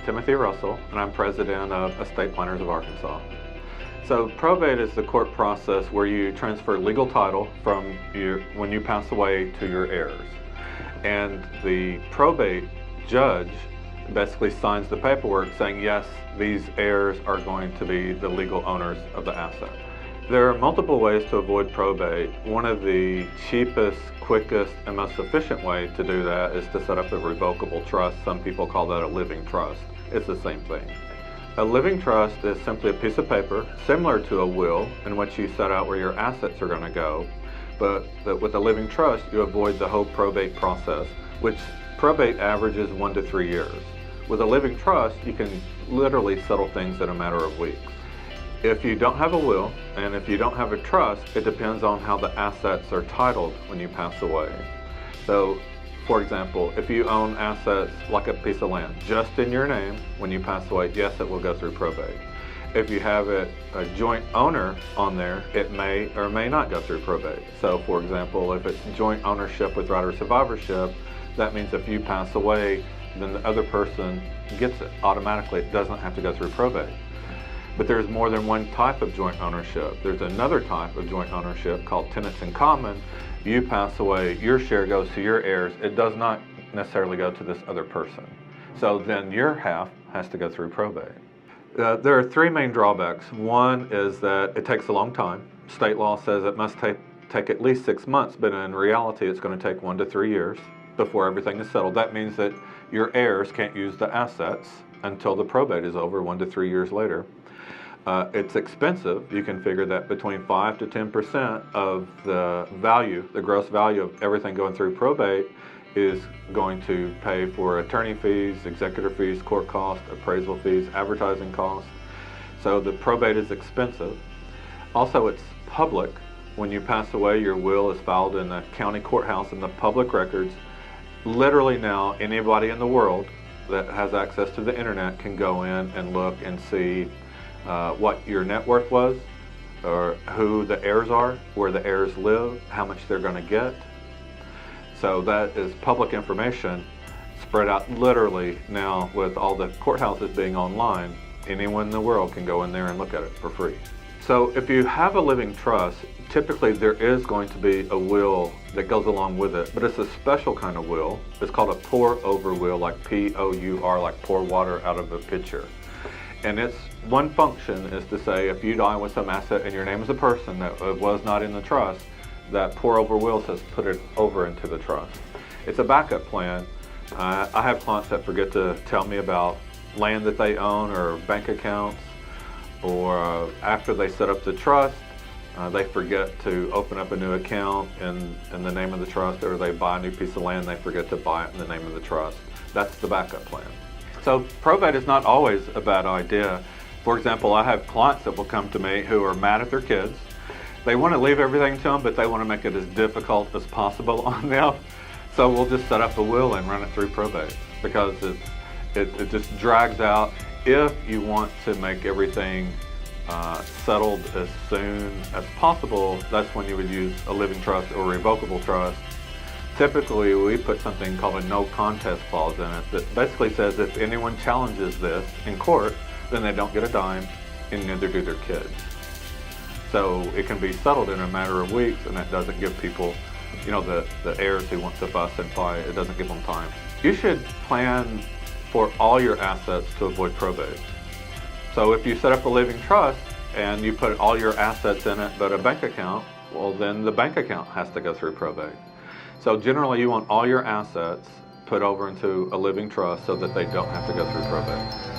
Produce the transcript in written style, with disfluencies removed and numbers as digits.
Timothy Russell, and I'm president of Estate Planners of Arkansas. So probate is the court process where you transfer legal title from when you pass away to your heirs. And the probate judge basically signs the paperwork saying, yes, these heirs are going to be the legal owners of the asset. There are multiple ways to avoid probate. One of the cheapest, quickest, and most efficient way to do that is to set up a revocable trust. Some people call that a living trust. It's the same thing. A living trust is simply a piece of paper similar to a will in which you set out where your assets are going to go. But with a living trust, you avoid the whole probate process, which probate averages 1 to 3 years. With a living trust, you can literally settle things in a matter of weeks. If you don't have a will and if you don't have a trust, it depends on how the assets are titled when you pass away. So, for example, if you own assets like a piece of land just in your name, when you pass away, yes, it will go through probate. If you have a joint owner on there, it may or may not go through probate. So, for example, if it's joint ownership with right of survivorship, that means if you pass away, then the other person gets it automatically. It doesn't have to go through probate. But there's more than one type of joint ownership. There's another type of joint ownership called tenants in common. You pass away, your share goes to your heirs. It does not necessarily go to this other person. So then your half has to go through probate. There are 3 main drawbacks. One is that it takes a long time. State law says it must take at least 6 months, but in reality it's going to take 1 to 3 years before everything is settled. That means that your heirs can't use the assets until the probate is over 1 to 3 years later. It's expensive. You can figure that between 5 to 10% of the value, the gross value of everything going through probate is going to pay for attorney fees, executor fees, court costs, appraisal fees, advertising costs. So the probate is expensive. Also, it's public. When you pass away, your will is filed in the county courthouse in the public records. Literally now, anybody in the world that has access to the internet can go in and look and see what your net worth was, or who the heirs are, where the heirs live, how much they're going to get. So that is public information spread out literally now with all the courthouses being online. Anyone in the world can go in there and look at it for free. So if you have a living trust, typically there is going to be a will that goes along with it, but it's a special kind of will. It's called a pour-over will, like P-O-U-R, like pour water out of a pitcher. And its one function is to say if you die with some asset in your name as a person that was not in the trust, that pour-over will says put it over into the trust. It's a backup plan. I have clients that forget to tell me about land that they own or bank accounts, or after they set up the trust, they forget to open up a new account in the name of the trust, or they buy a new piece of land, they forget to buy it in the name of the trust. That's the backup plan. So probate is not always a bad idea. For example, I have clients that will come to me who are mad at their kids. They want to leave everything to them, but they want to make it as difficult as possible on them. So we'll just set up a will and run it through probate, because it just drags out. If you want to make everything settled as soon as possible, that's when you would use a living trust or revocable trust. Typically, we put something called a no contest clause in it that basically says if anyone challenges this in court, then they don't get a dime, and neither do their kids. So it can be settled in a matter of weeks, and that doesn't give people, you know, the heirs who want to fuss and fight, it doesn't give them time. You should plan for all your assets to avoid probate. So if you set up a living trust and you put all your assets in it but a bank account, well then the bank account has to go through probate. So generally you want all your assets put over into a living trust so that they don't have to go through probate.